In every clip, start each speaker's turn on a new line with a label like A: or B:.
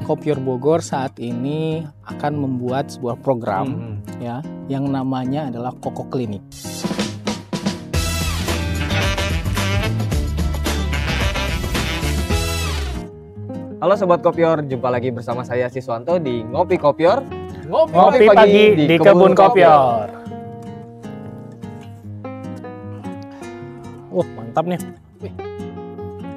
A: Kopior Bogor saat ini akan membuat sebuah program ya yang namanya adalah Koko Klinik.
B: Halo Sobat Kopior, jumpa lagi bersama saya Siswanto di Ngopi Kopior.
A: Ngopi pagi di Kebun Kopior. Mantap nih.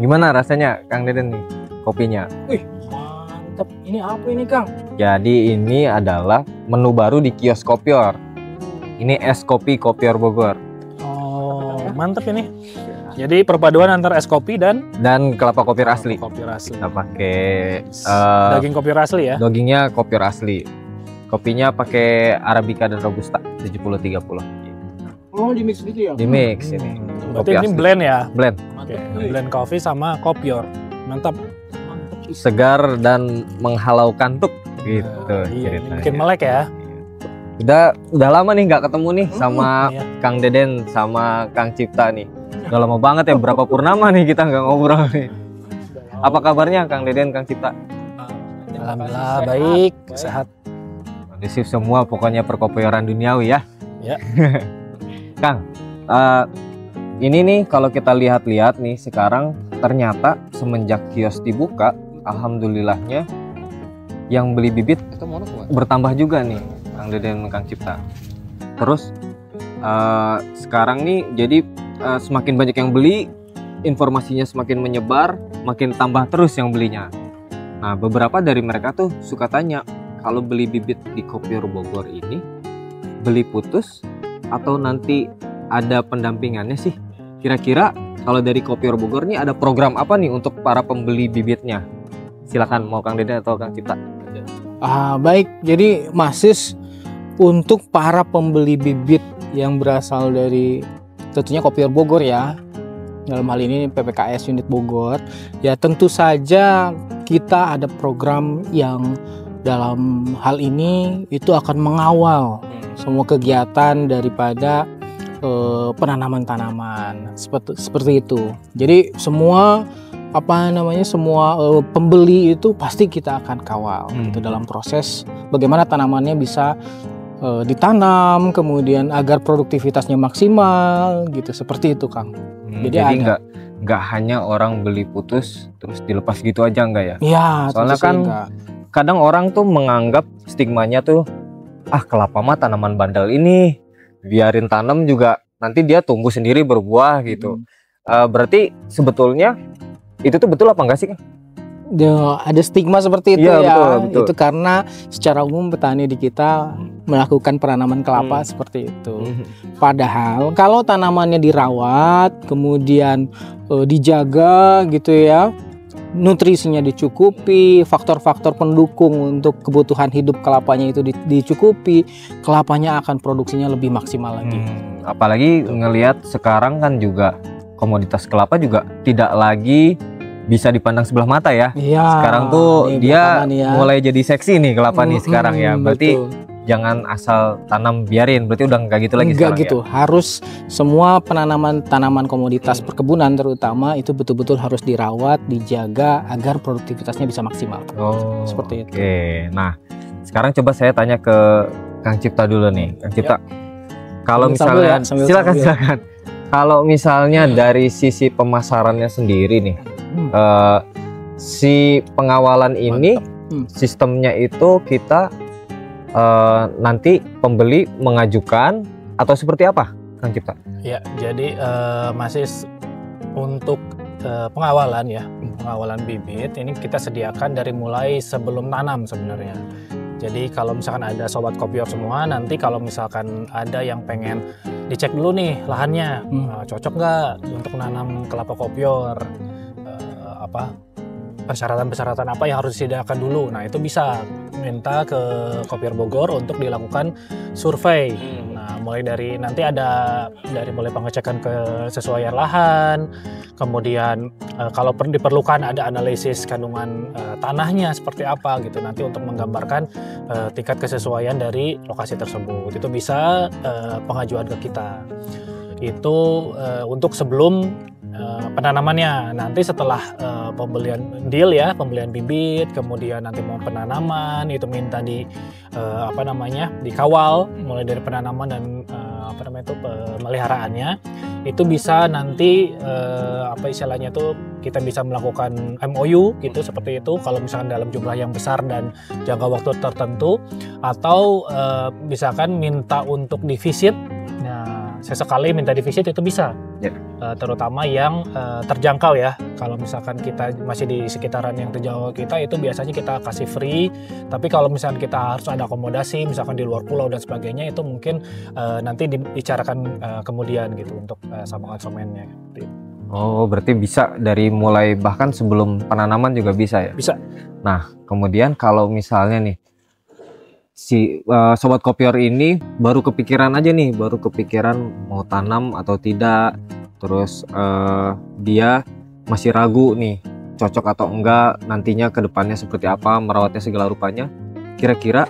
B: Gimana rasanya Kang Deden nih kopinya?
A: Mantap. Ini apa ini Kang?
B: Jadi ini adalah menu baru di kios Kopior. Ini es kopi Kopior Bogor.
A: Oh, mantap ini. Jadi perpaduan antara es kopi dan
B: kelapa kopior asli.
A: Kopior asli.
B: Kita pakai
A: daging kopior asli ya.
B: Dagingnya kopior asli. Kopinya pakai Arabica dan Robusta 70-30.
A: Oh, di mix gitu ya?
B: Di mix ini.
A: Berarti ini blend ya?
B: Blend.
A: Oke. Blend kopi sama kopior. Mantap.
B: Segar dan menghalau kantuk gitu.
A: Iya, bikin melek ya.
B: Udah lama nih nggak ketemu nih sama
A: iya.
B: Kang Deden sama Kang Cipta nih. Udah lama banget ya, berapa purnama nih kita nggak ngobrol nih. Apa kabarnya Kang Deden, Kang Cipta?
A: Alhamdulillah baik, sehat.
B: Kondusif semua pokoknya perkopioran duniawi ya.
A: Ya.
B: Kang, ini nih kalau kita lihat-lihat nih sekarang ternyata semenjak kios dibuka, alhamdulillahnya yang beli bibit bertambah juga nih Kang Deden, Kang Cipta. Terus sekarang nih jadi semakin banyak yang beli, informasinya semakin menyebar, makin tambah terus yang belinya. Nah, beberapa dari mereka tuh suka tanya, kalau beli bibit di Kopior Bogor ini, beli putus atau nanti ada pendampingannya sih? Kira-kira kalau dari Kopior Bogor nih ada program apa nih untuk para pembeli bibitnya? Silakan, mau Kang Deden atau Kang Cipta?
A: Baik, jadi Masis untuk para pembeli bibit yang berasal dari tentunya Kopior Bogor ya, dalam hal ini PPKS unit Bogor ya, tentu saja kita ada program yang dalam hal ini itu akan mengawal semua kegiatan daripada penanaman tanaman seperti itu. Jadi semua semua pembeli itu pasti kita akan kawal gitu dalam proses bagaimana tanamannya bisa ditanam, kemudian agar produktivitasnya maksimal gitu, seperti itu Kang.
B: Jadi nggak hanya orang beli putus terus dilepas gitu aja nggak ya?
A: Iya.
B: Soalnya kan kadang orang tuh menganggap stigmanya tuh kelapa mah tanaman bandel ini, biarin tanam juga nanti dia tumbuh sendiri berbuah gitu. Berarti sebetulnya itu tuh betul apa enggak sih Kang?
A: Ada stigma seperti itu
B: ya, betul.
A: Itu karena secara umum petani di kita melakukan penanaman kelapa seperti itu. Padahal kalau tanamannya dirawat, kemudian dijaga gitu ya, nutrisinya dicukupi, faktor-faktor pendukung untuk kebutuhan hidup kelapanya itu dicukupi, kelapanya akan produksinya lebih maksimal lagi.
B: Apalagi ngelihat sekarang kan juga komoditas kelapa juga tidak lagi bisa dipandang sebelah mata ya. Sekarang tuh dia mulai jadi seksi nih kelapa nih sekarang ya. Berarti jangan asal tanam biarin, berarti udah nggak gitu lagi sekarang
A: gitu.
B: Ya?
A: Harus semua tanaman komoditas perkebunan terutama itu betul-betul harus dirawat, dijaga agar produktivitasnya bisa maksimal. Seperti itu.
B: Oke. Nah, sekarang coba saya tanya ke Kang Cipta dulu nih. Kang Cipta, kalau misalnya silakan. Kalau misalnya dari sisi pemasarannya sendiri nih, si pengawalan ini sistemnya itu kita nanti pembeli mengajukan atau seperti apa, Kang Cipta?
A: Ya, jadi masih untuk pengawalan ya, pengawalan bibit ini kita sediakan dari mulai sebelum tanam sebenarnya. Jadi kalau misalkan ada sobat kopior semua, nanti kalau misalkan ada yang pengen dicek dulu nih lahannya, cocok nggak untuk nanam kelapa kopior, persyaratan-persyaratan apa yang harus disediakan dulu. Nah itu bisa minta ke Kopior Bogor untuk dilakukan survei. Nah mulai dari nanti ada mulai pengecekan kesesuaian lahan, kemudian kalau diperlukan ada analisis kandungan tanahnya seperti apa gitu nanti untuk menggambarkan tingkat kesesuaian dari lokasi tersebut. Itu bisa pengajuan ke kita. Itu untuk sebelum
C: penanamannya. Nanti setelah pembelian deal ya, pembelian bibit, kemudian nanti mau penanaman itu minta dikawal mulai dari penanaman dan pemeliharaannya. Itu bisa nanti istilahnya tuh kita bisa melakukan MOU gitu seperti itu kalau misalkan dalam jumlah yang besar dan jangka waktu tertentu, atau misalkan minta untuk divisit. Nah, sesekali minta divisit itu bisa. Terutama yang terjangkau ya. Kalau misalkan kita masih di sekitaran yang terjangkau kita, itu biasanya kita kasih free. Tapi kalau misalkan kita harus ada akomodasi misalkan di luar pulau dan sebagainya, itu mungkin nanti dibicarakan kemudian gitu untuk sama konsumennya.
B: Oh, berarti bisa dari mulai bahkan sebelum penanaman juga bisa ya?
C: Bisa.
B: Nah, kemudian kalau misalnya nih si Sobat Kopior ini baru kepikiran mau tanam atau tidak, terus dia masih ragu nih cocok atau enggak, nantinya ke depannya seperti apa, merawatnya segala rupanya. Kira-kira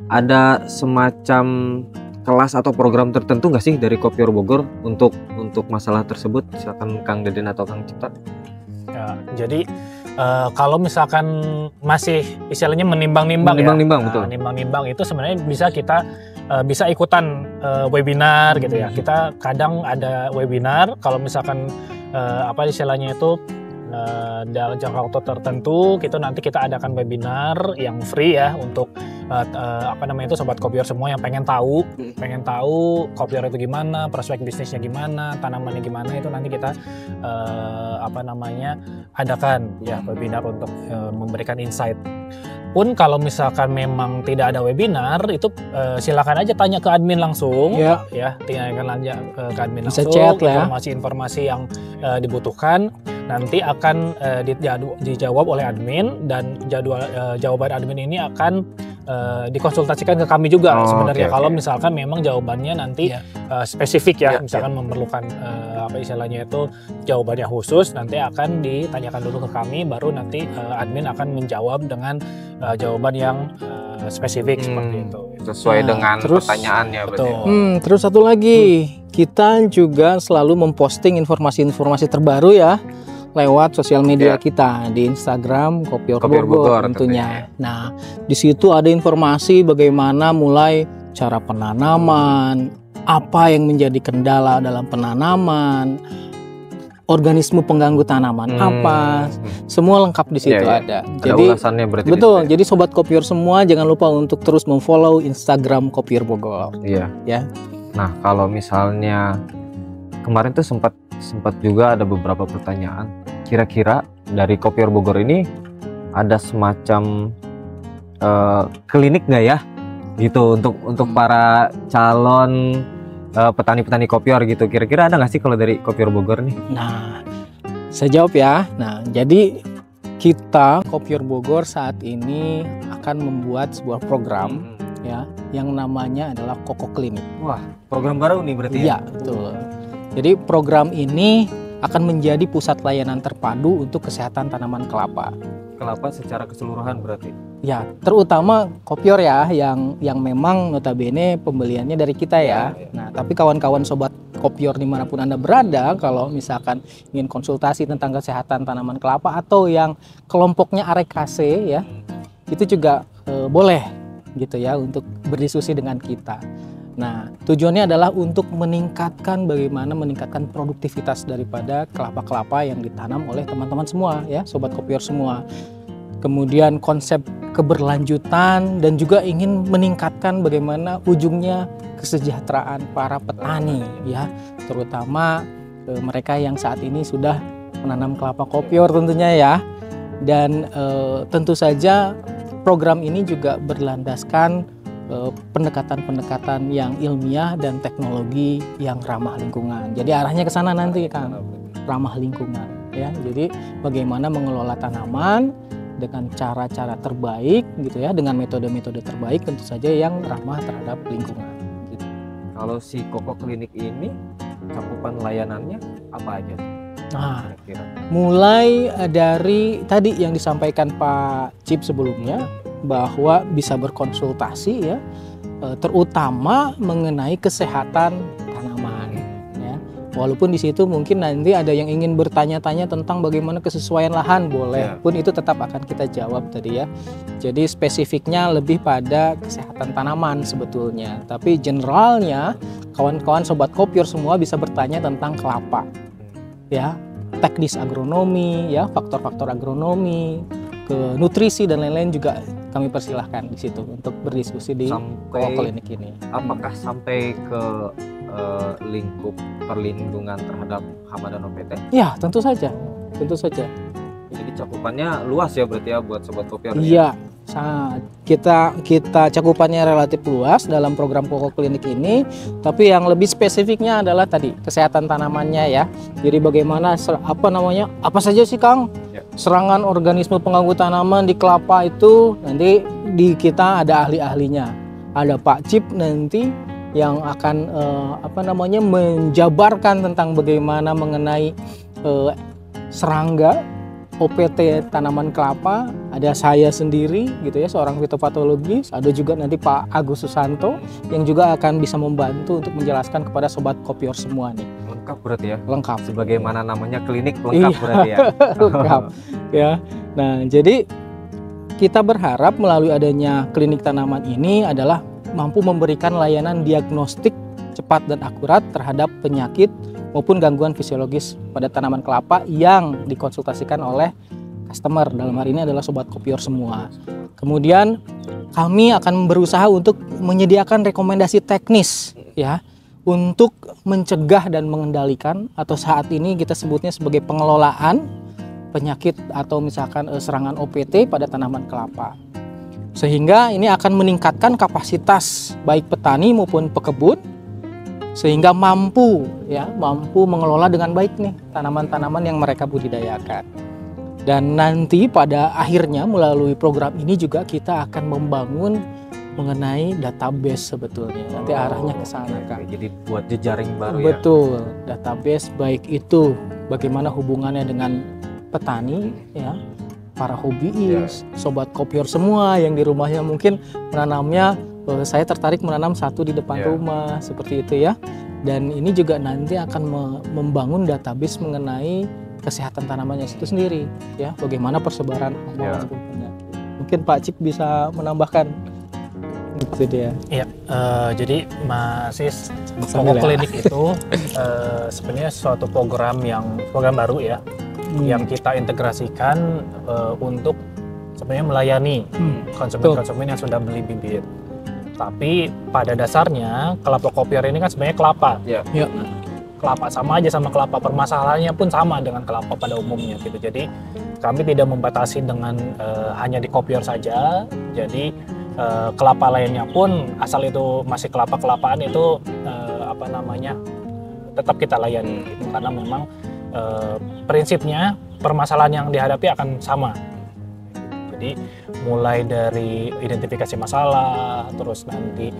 B: ada semacam kelas atau program tertentu nggak sih dari Kopior Bogor untuk masalah tersebut? Silakan Kang Deden atau Kang Cipta.
C: Ya, jadi kalau misalkan masih istilahnya menimbang-nimbang ya,
B: betul.
C: Nimbang-nimbang itu sebenarnya bisa kita bisa ikutan webinar gitu ya. Kita kadang ada webinar kalau misalkan istilahnya itu dalam jangka waktu tertentu, nanti kita adakan webinar yang free ya untuk Sobat Kopior semua yang pengen tahu Kopior itu gimana, prospek bisnisnya gimana, tanamannya gimana, itu nanti kita adakan ya webinar untuk memberikan insight. Pun kalau misalkan memang tidak ada webinar, itu silakan aja tanya ke admin langsung ya tanyakan aja ke admin
A: bisa
C: langsung,
A: chat ya.
C: informasi yang dibutuhkan nanti akan dijawab oleh admin, dan jawaban admin ini akan dikonsultasikan ke kami juga sebenarnya. Kalau misalkan memang jawabannya nanti spesifik ya, misalkan memerlukan istilahnya itu jawabannya khusus, nanti akan ditanyakan dulu ke kami, baru nanti admin akan menjawab dengan jawaban yang spesifik seperti itu.
B: Sesuai dengan pertanyaannya berarti.
A: Terus satu lagi, kita juga selalu memposting informasi-informasi terbaru ya lewat sosial media kita di Instagram Kopior Bogor tentunya. Nah, di situ ada informasi bagaimana mulai cara penanaman, apa yang menjadi kendala dalam penanaman, organisme pengganggu tanaman apa, semua lengkap di situ ada. Jadi
B: ulasannya berarti.
A: Betul. Jadi Sobat Kopior semua jangan lupa untuk terus memfollow Instagram Kopior Bogor.
B: Iya.
A: Ya.
B: Nah, kalau misalnya kemarin tuh sempat juga ada beberapa pertanyaan. Kira-kira dari Kopior Bogor ini ada semacam klinik nggak ya, gitu untuk para calon petani-petani kopior gitu. Kira-kira ada nggak sih kalau dari Kopior Bogor nih?
A: Nah, saya jawab ya. Nah, jadi kita Kopior Bogor saat ini akan membuat sebuah program ya yang namanya adalah Koko Klinik.
B: Wah, program baru nih berarti ya?
A: Iya, betul. Jadi program ini akan menjadi pusat layanan terpadu untuk kesehatan tanaman kelapa.
B: Kelapa secara keseluruhan berarti?
A: Ya, terutama kopior ya yang memang notabene pembeliannya dari kita ya. Nah, tapi kawan-kawan Sobat Kopior dimanapun Anda berada, kalau misalkan ingin konsultasi tentang kesehatan tanaman kelapa atau yang kelompoknya Arekase ya, itu juga boleh gitu ya untuk berdiskusi dengan kita. Nah, tujuannya adalah untuk meningkatkan produktivitas daripada kelapa-kelapa yang ditanam oleh teman-teman semua ya, Sobat Kopior semua. Kemudian konsep keberlanjutan dan juga ingin meningkatkan bagaimana ujungnya kesejahteraan para petani ya, terutama mereka yang saat ini sudah menanam kelapa kopior tentunya ya. Dan tentu saja program ini juga berlandaskan pendekatan-pendekatan yang ilmiah dan teknologi yang ramah lingkungan. Jadi arahnya ke sana nanti kan, ramah lingkungan ya. Jadi bagaimana mengelola tanaman dengan cara-cara terbaik gitu ya, dengan metode-metode terbaik tentu saja yang ramah terhadap lingkungan gitu.
B: Kalau si Koko Klinik ini cakupan layanannya apa aja?
A: Nah, mulai dari tadi yang disampaikan Pak Cip sebelumnya, bahwa bisa berkonsultasi ya, terutama mengenai kesehatan tanaman ya, Walaupun di situ mungkin nanti ada yang ingin bertanya-tanya tentang bagaimana kesesuaian lahan, boleh. Pun itu tetap akan kita jawab tadi ya. Jadi spesifiknya lebih pada kesehatan tanaman sebetulnya. Tapi generalnya kawan-kawan sobat kopior semua bisa bertanya tentang kelapa. Ya, teknis agronomi, ya, faktor-faktor agronomi, ke nutrisi dan lain-lain juga kami persilahkan di situ untuk berdiskusi di klinik ini.
B: Apakah sampai ke lingkup perlindungan terhadap hama dan OPT?
A: Ya, tentu saja, tentu saja.
B: Jadi cakupannya luas ya berarti ya buat sobat kopior.
A: Iya, kita cakupannya relatif luas dalam program Koko Klinik ini, tapi yang lebih spesifiknya adalah tadi kesehatan tanamannya ya. Jadi bagaimana apa saja sih Kang? Serangan organisme pengganggu tanaman di kelapa itu nanti di kita ada ahli-ahlinya. Ada Pak Cip nanti yang akan menjabarkan tentang bagaimana mengenai serangga OPT tanaman kelapa. Ada saya sendiri gitu ya, seorang fitopatologis. Ada juga nanti Pak Agus Susanto yang juga akan bisa membantu untuk menjelaskan kepada sobat kopior semua nih.
B: Lengkap berarti ya?
A: Lengkap.
B: Sebagaimana namanya klinik lengkap berarti ya?
A: Lengkap ya. Nah, jadi kita berharap melalui adanya klinik tanaman ini adalah mampu memberikan layanan diagnostik cepat dan akurat terhadap penyakit maupun gangguan fisiologis pada tanaman kelapa yang dikonsultasikan oleh customer. Dalam hari ini adalah sobat kopior semua. Kemudian kami akan berusaha untuk menyediakan rekomendasi teknis ya untuk mencegah dan mengendalikan, atau saat ini kita sebutnya sebagai pengelolaan penyakit atau misalkan serangan OPT pada tanaman kelapa. Sehingga ini akan meningkatkan kapasitas baik petani maupun pekebun sehingga mampu mengelola dengan baik nih tanaman-tanaman yang mereka budidayakan. Dan nanti pada akhirnya melalui program ini juga kita akan membangun mengenai database sebetulnya. Nanti arahnya ke sana Kang.
B: Jadi buat jejaring baru ya.
A: Betul, database baik itu bagaimana hubungannya dengan petani ya, para hobiis, sobat kopior semua yang di rumahnya mungkin menanamnya, saya tertarik menanam satu di depan rumah seperti itu ya. Dan ini juga nanti akan membangun database mengenai kesehatan tanamannya itu sendiri ya, bagaimana persebaran hama maupun penyakit. Mungkin Pak Cip bisa menambahkan itu dia.
C: Iya, jadi Mas Koko Klinik itu sebenarnya suatu program baru ya, yang kita integrasikan untuk sebenarnya melayani konsumen-konsumen yang sudah beli bibit. Tapi pada dasarnya kelapa kopior ini kan sebenarnya kelapa.
A: Ya.
C: Kelapa sama aja sama kelapa, permasalahannya pun sama dengan kelapa pada umumnya gitu. Jadi kami tidak membatasi dengan hanya di kopior saja. Jadi kelapa lainnya pun asal itu masih kelapa-kelapaan itu tetap kita layani gitu. Karena memang prinsipnya permasalahan yang dihadapi akan sama. Jadi mulai dari identifikasi masalah, terus nanti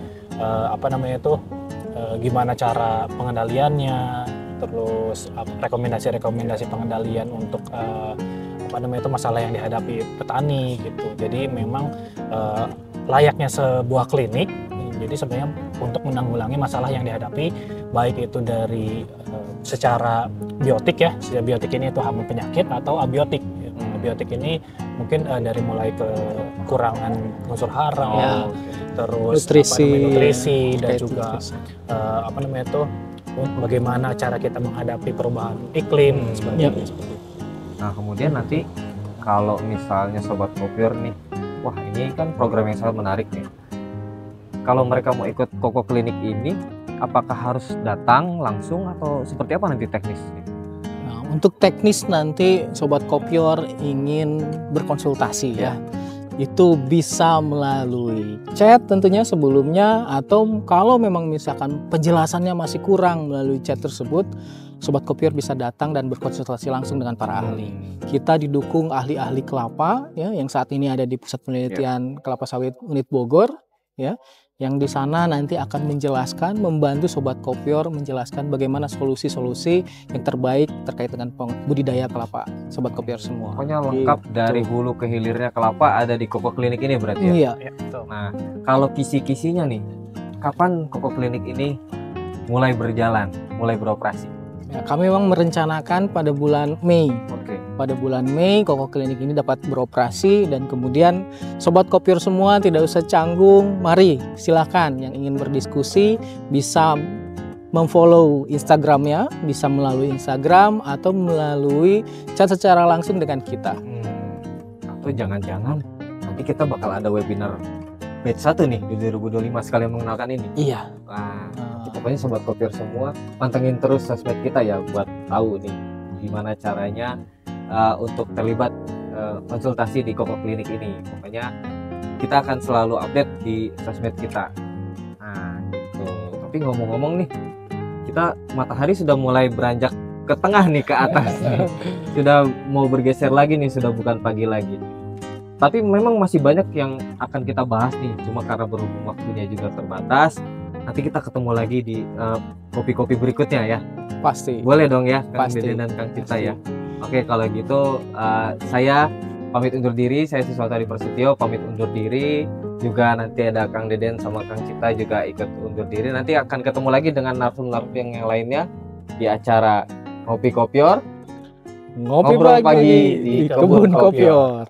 C: gimana cara pengendaliannya, terus rekomendasi-rekomendasi pengendalian untuk masalah yang dihadapi petani gitu. Jadi memang layaknya sebuah klinik, jadi sebenarnya untuk menanggulangi masalah yang dihadapi baik itu dari secara biotik ya, biotik ini itu hama penyakit atau abiotik. Abiotik ini mungkin dari mulai kekurangan unsur hara, terus nutrisi dan juga bagaimana cara kita menghadapi perubahan iklim sebagainya.
B: Nah kemudian nanti kalau misalnya sobat kopior nih, wah ini kan program yang sangat menarik nih. Kalau mereka mau ikut Koko Klinik ini, apakah harus datang langsung atau seperti apa nanti teknisnya?
A: Untuk teknis nanti sobat kopior ingin berkonsultasi ya, itu bisa melalui chat tentunya sebelumnya, atau kalau memang misalkan penjelasannya masih kurang melalui chat tersebut, sobat kopior bisa datang dan berkonsultasi langsung dengan para ahli. Kita didukung ahli-ahli kelapa ya, yang saat ini ada di Pusat Penelitian Kelapa Sawit Unit Bogor ya, yang di sana nanti akan menjelaskan, membantu sobat kopior menjelaskan bagaimana solusi-solusi yang terbaik terkait dengan budidaya kelapa sobat kopior semua.
B: Pokoknya lengkap dari hulu ke hilirnya kelapa ada di Koko Klinik ini berarti ya?
A: Iya.
B: Nah kalau kisi-kisinya nih, kapan Koko Klinik ini mulai berjalan, mulai beroperasi?
A: Ya, kami memang merencanakan pada bulan Mei.
B: Oke.
A: Pada bulan Mei Koko Klinik ini dapat beroperasi, dan kemudian sobat kopior semua tidak usah canggung, mari silakan yang ingin berdiskusi bisa memfollow Instagramnya, bisa melalui Instagram atau melalui chat secara langsung dengan kita.
B: Atau jangan-jangan nanti kita bakal ada webinar batch 1 nih di 2025 sekalian mengenalkan ini.
A: Iya.
B: Wah, pokoknya sobat kopior semua pantengin terus sosmed kita ya buat tahu nih gimana caranya untuk terlibat konsultasi di Koko Klinik ini. Pokoknya kita akan selalu update di sosmed kita. Nah, gitu. Tapi ngomong-ngomong nih, kita matahari sudah mulai beranjak ke tengah nih, ke atas. Sudah mau bergeser lagi nih, sudah bukan pagi lagi. Tapi memang masih banyak yang akan kita bahas nih, cuma karena berhubung waktunya juga terbatas. Nanti kita ketemu lagi di kopi-kopi berikutnya ya.
A: Pasti.
B: Boleh dong ya, Kang
A: Pasti.
B: Deden dan Kang Cipta ya. Oke, kalau gitu saya pamit undur diri. Saya Siswatari Prasetyo pamit undur diri. Juga nanti ada Kang Deden sama Kang Cipta juga ikut undur diri. Nanti akan ketemu lagi dengan narasumber yang lainnya di acara Ngopi Kopior.
A: Ngopi
B: Ngobrol
A: pagi
B: pagi
A: di
B: di Kebun
A: Kebun Kopior.